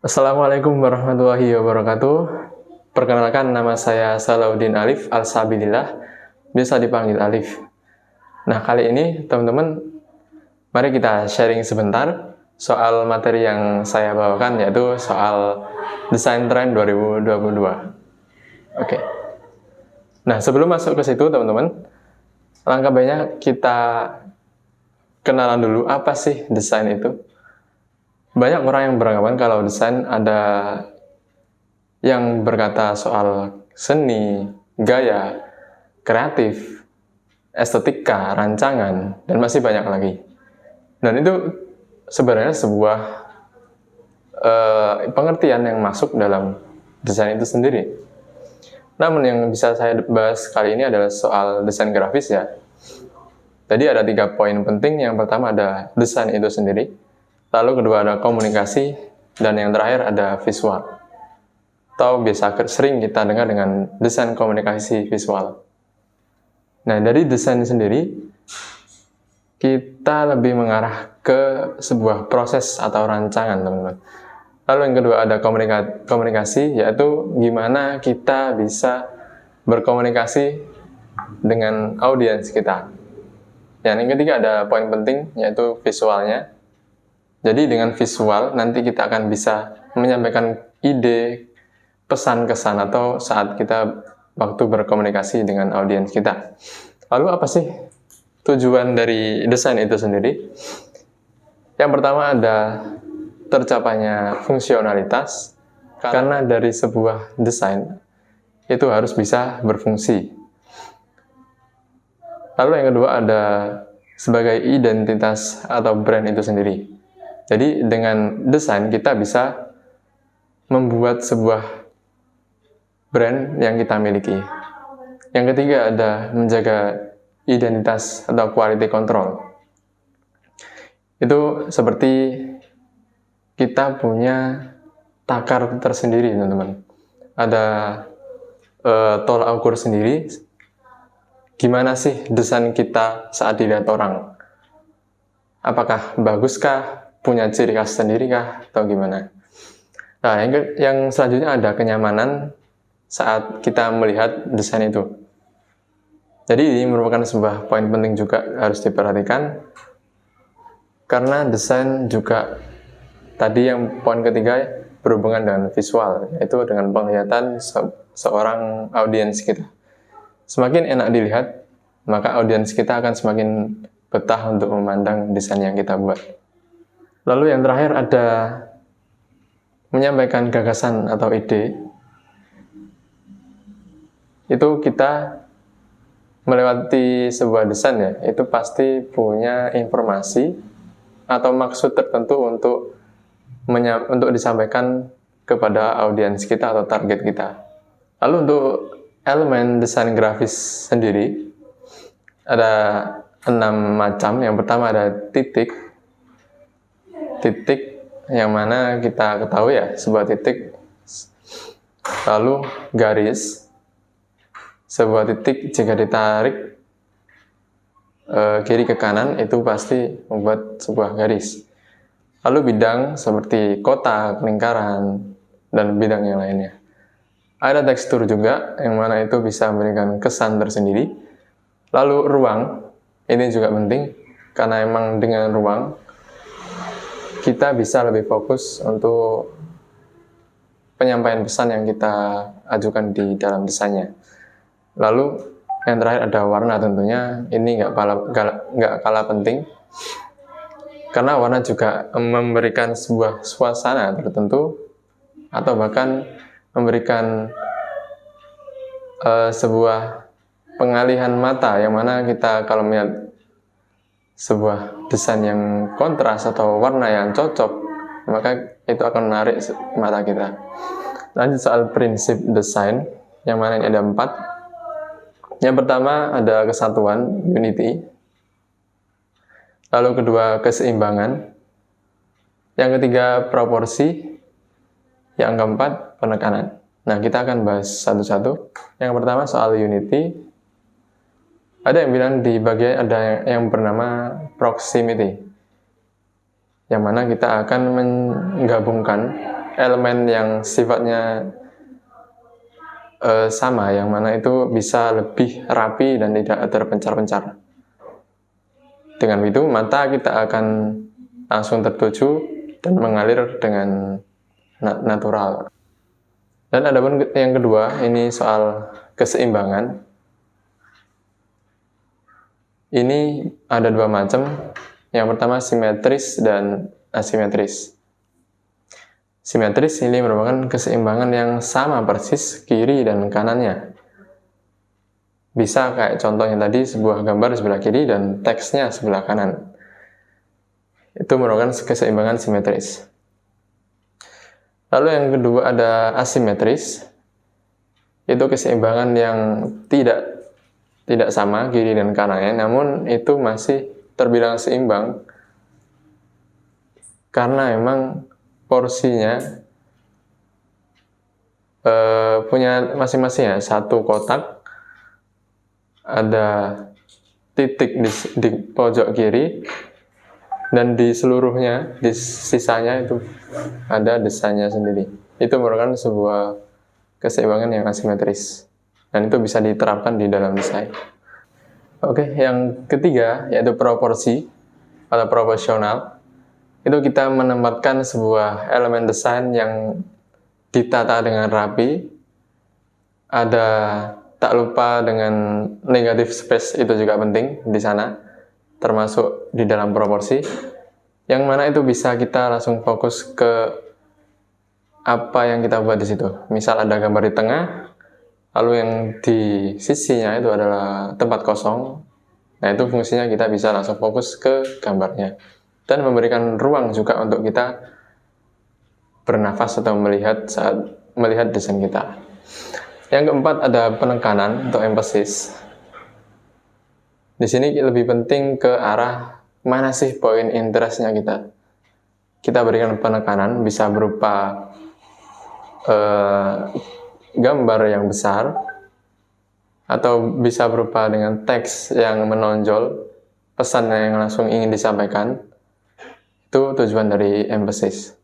Assalamualaikum warahmatullahi wabarakatuh. Perkenalkan, nama saya Salahuddin Alif Al-Sabilillah, biasa dipanggil Alif. Nah, kali ini teman-teman, mari kita sharing sebentar soal materi yang saya bawakan, yaitu soal Desain Trend 2022. Oke. Nah, sebelum masuk ke situ teman-teman, langkah baiknya kita kenalan dulu apa sih desain itu. Banyak orang yang beranggapan kalau desain ada yang berkata soal seni, gaya, kreatif, estetika, rancangan, dan masih banyak lagi. Dan itu sebenarnya sebuah pengertian yang masuk dalam desain itu sendiri. Namun yang bisa saya bahas kali ini adalah soal desain grafis ya. Tadi ada 3 poin penting. Yang pertama ada desain itu sendiri, lalu kedua ada komunikasi, dan yang terakhir ada visual. Atau biasa sering kita dengar dengan desain komunikasi visual. Nah, dari desain sendiri, kita lebih mengarah ke sebuah proses atau rancangan, teman-teman. Lalu yang kedua ada komunikasi, yaitu gimana kita bisa berkomunikasi dengan audiens kita. Yang ketiga ada poin penting, yaitu visualnya. Jadi dengan visual, nanti kita akan bisa menyampaikan ide, pesan kesan atau saat kita waktu berkomunikasi dengan audiens kita. Lalu apa sih tujuan dari desain itu sendiri? Yang pertama ada tercapainya fungsionalitas, karena dari sebuah desain itu harus bisa berfungsi. Lalu yang kedua ada sebagai identitas atau brand itu sendiri. Jadi dengan desain kita bisa membuat sebuah brand yang kita miliki. Yang ketiga ada menjaga identitas atau quality control. Itu seperti kita punya takar tersendiri, teman-teman. Ada tolak ukur sendiri. Gimana sih desain kita saat dilihat orang? Apakah baguskah? Punya ciri khas sendiri kah? Atau gimana? Nah, yang selanjutnya ada kenyamanan saat kita melihat desain itu. Jadi ini merupakan sebuah poin penting juga harus diperhatikan, karena desain juga tadi yang poin ketiga berhubungan dengan visual, yaitu dengan penglihatan seorang audiens kita. Semakin enak dilihat, maka audiens kita akan semakin betah untuk memandang desain yang kita buat. Lalu yang terakhir ada menyampaikan gagasan atau ide. Itu kita melewati sebuah desain ya, itu pasti punya informasi atau maksud tertentu untuk disampaikan kepada audiens kita atau target kita. Lalu untuk elemen desain grafis sendiri ada 6 macam. Yang pertama ada titik yang mana kita ketahui ya, sebuah titik. Lalu garis, sebuah titik jika ditarik kiri ke kanan itu pasti membuat sebuah garis. Lalu bidang seperti kotak, lingkaran, dan bidang yang lainnya. Ada tekstur juga, yang mana itu bisa memberikan kesan tersendiri. Lalu ruang, ini juga penting, karena emang dengan ruang, kita bisa lebih fokus untuk penyampaian pesan yang kita ajukan di dalam desainnya. Lalu yang terakhir ada warna, tentunya ini nggak kalah penting, karena warna juga memberikan sebuah suasana tertentu, atau bahkan memberikan sebuah pengalihan mata, yang mana kita kalau melihat sebuah desain yang kontras atau warna yang cocok, maka itu akan menarik mata kita. Lanjut soal prinsip desain, yang mana ini ada 4. Yang pertama ada kesatuan, unity. Lalu kedua keseimbangan. Yang ketiga proporsi. Yang keempat penekanan. Nah, kita akan bahas satu-satu. Yang pertama soal unity. Ada yang bilang di bagian ada yang bernama proximity, yang mana kita akan menggabungkan elemen yang sifatnya sama, yang mana itu bisa lebih rapi dan tidak terpencar-pencar. Dengan itu mata kita akan langsung tertuju dan mengalir dengan natural. Dan ada pun yang kedua, ini soal keseimbangan. Ini ada dua macam. Yang pertama simetris dan asimetris. Simetris ini merupakan keseimbangan yang sama persis kiri dan kanannya. Bisa kayak contohnya tadi, sebuah gambar sebelah kiri dan teksnya sebelah kanan. Itu merupakan keseimbangan simetris. Lalu yang kedua ada asimetris. Itu keseimbangan yang tidak sama kiri dan kanannya, namun itu masih terbilang seimbang karena memang porsinya punya masing-masing ya. Satu kotak ada titik di pojok kiri, dan di seluruhnya, di sisanya itu ada desainnya sendiri. Itu merupakan sebuah keseimbangan yang asimetris, dan itu bisa diterapkan di dalam desain. Oke, yang ketiga yaitu proporsi atau proporsional. Itu kita menempatkan sebuah elemen desain yang ditata dengan rapi. Ada, tak lupa dengan negative space, itu juga penting di sana, termasuk di dalam proporsi, yang mana itu bisa kita langsung fokus ke apa yang kita buat di situ. Misal ada gambar di tengah, lalu yang di sisinya itu adalah tempat kosong. Nah, itu fungsinya kita bisa langsung fokus ke gambarnya dan memberikan ruang juga untuk kita bernafas atau melihat saat melihat desain kita. Yang keempat ada penekanan atau emphasis. Di sini lebih penting ke arah mana sih poin interestnya kita. Kita berikan penekanan, bisa berupa gambar yang besar, atau bisa berupa dengan teks yang menonjol, pesan yang langsung ingin disampaikan. Itu tujuan dari emphasis.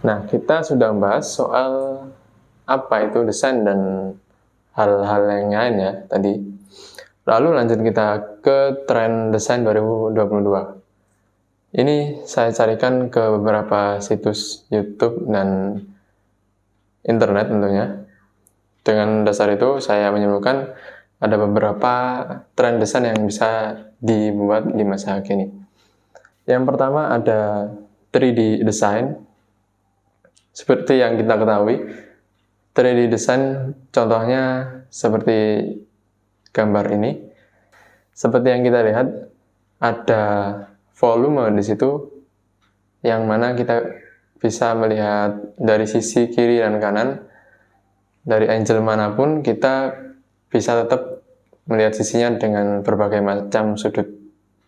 Nah, kita sudah membahas soal apa itu desain dan hal-hal yang lain ya tadi. Lalu lanjut kita ke tren desain 2022. Ini saya carikan ke beberapa situs YouTube dan internet tentunya. Dengan dasar itu saya menyimpulkan ada beberapa tren desain yang bisa dibuat di masa kini. Yang pertama ada 3D design. Seperti yang kita ketahui, 3D design contohnya seperti gambar ini. Seperti yang kita lihat, ada volume di situ yang mana kita bisa melihat dari sisi kiri dan kanan. Dari angle manapun kita bisa tetap melihat sisinya dengan berbagai macam sudut.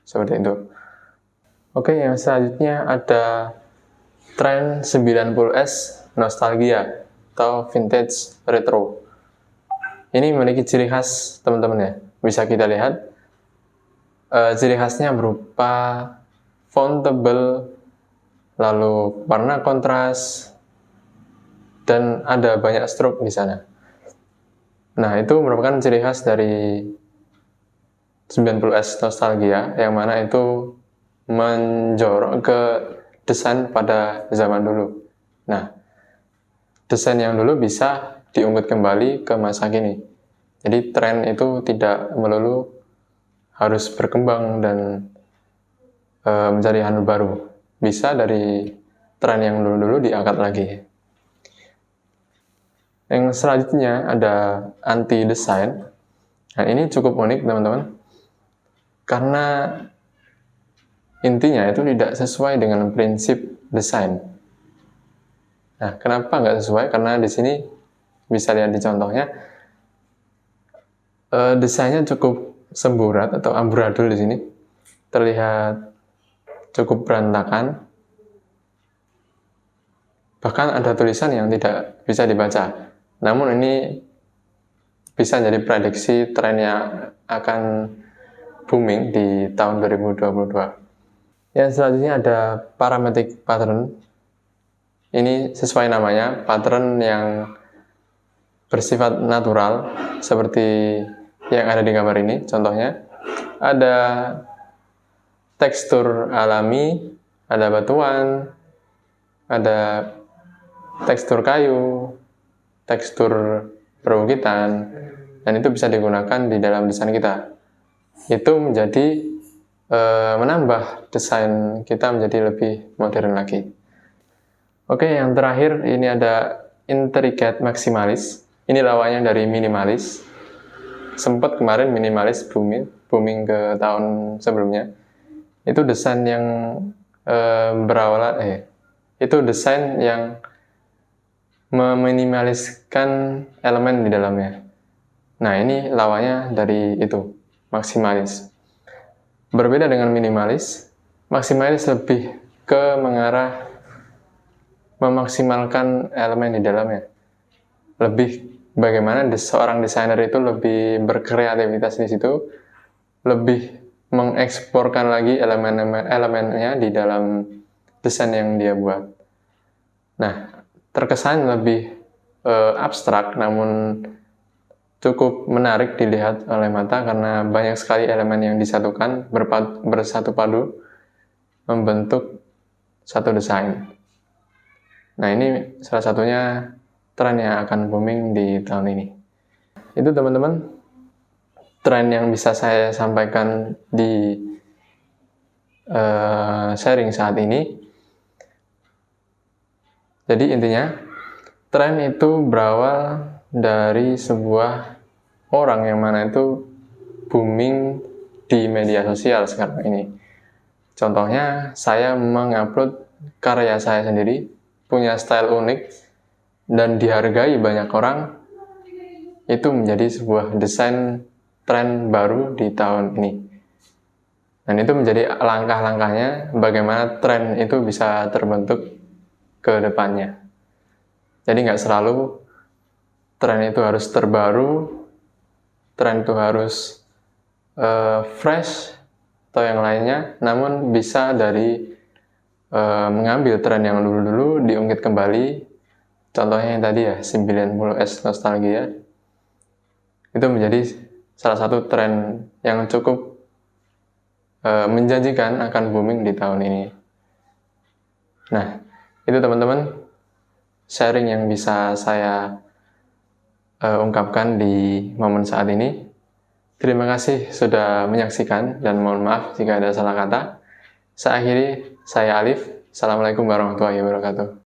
Seperti itu. Oke, yang selanjutnya ada tren 90s nostalgia atau vintage retro. Ini memiliki ciri khas teman-teman ya. Bisa kita lihat ciri khasnya berupa font tebal, lalu warna kontras, dan ada banyak stroke di sana. Nah, itu merupakan ciri khas dari 90s nostalgia, yang mana itu menjorok ke desain pada zaman dulu. Nah, desain yang dulu bisa diungkit kembali ke masa kini. Jadi tren itu tidak melulu harus berkembang dan mencari hal baru. Bisa dari tren yang dulu-dulu diangkat lagi. Yang selanjutnya ada anti-design. Nah, ini cukup unik teman-teman. Karena intinya itu tidak sesuai dengan prinsip desain. Nah, kenapa nggak sesuai? Karena di sini bisa lihat di contohnya, desainnya cukup semburat atau amburadul di sini, terlihat cukup berantakan. Bahkan ada tulisan yang tidak bisa dibaca. Namun ini bisa jadi prediksi trennya akan booming di tahun 2022. Yang selanjutnya ada parametric pattern. Ini sesuai namanya, pattern yang bersifat natural, seperti yang ada di gambar ini. Contohnya, ada tekstur alami, ada batuan, ada tekstur kayu, tekstur perbukitan, dan itu bisa digunakan di dalam desain kita. Itu menjadi menambah desain kita menjadi lebih modern lagi. Oke, yang terakhir ini ada intricate maximalis. Ini lawannya dari minimalis. Sempat kemarin minimalis booming ke tahun sebelumnya. Itu desain yang itu desain yang meminimaliskan elemen di dalamnya. Nah, ini lawannya dari itu, maksimalis. Berbeda dengan minimalis, maksimalis lebih ke mengarah memaksimalkan elemen di dalamnya. Lebih bagaimana seorang desainer itu lebih berkreativitas di situ, lebih mengeksporkan lagi elemen-elemennya di dalam desain yang dia buat. Nah, terkesan lebih abstrak, namun cukup menarik dilihat oleh mata karena banyak sekali elemen yang disatukan, bersatu padu, membentuk satu desain. Nah, ini salah satunya tren yang akan booming di tahun ini. Itu teman-teman, tren yang bisa saya sampaikan di sharing saat ini. Jadi intinya, tren itu berawal dari sebuah orang yang mana itu booming di media sosial sekarang ini. Contohnya, saya mengupload karya saya sendiri, punya style unik, dan dihargai banyak orang, itu menjadi sebuah desain tren baru di tahun ini. Dan itu menjadi langkah-langkahnya bagaimana tren itu bisa terbentuk ke depannya. Jadi nggak selalu tren itu harus terbaru, tren itu harus fresh atau yang lainnya, namun bisa dari mengambil tren yang dulu-dulu diungkit kembali. Contohnya yang tadi ya, 90s nostalgia. Itu menjadi salah satu tren yang cukup menjanjikan akan booming di tahun ini. Nah, itu teman-teman sharing yang bisa saya ungkapkan di momen saat ini. Terima kasih sudah menyaksikan dan mohon maaf jika ada salah kata. Saya akhiri, saya Alif. Assalamualaikum warahmatullahi wabarakatuh.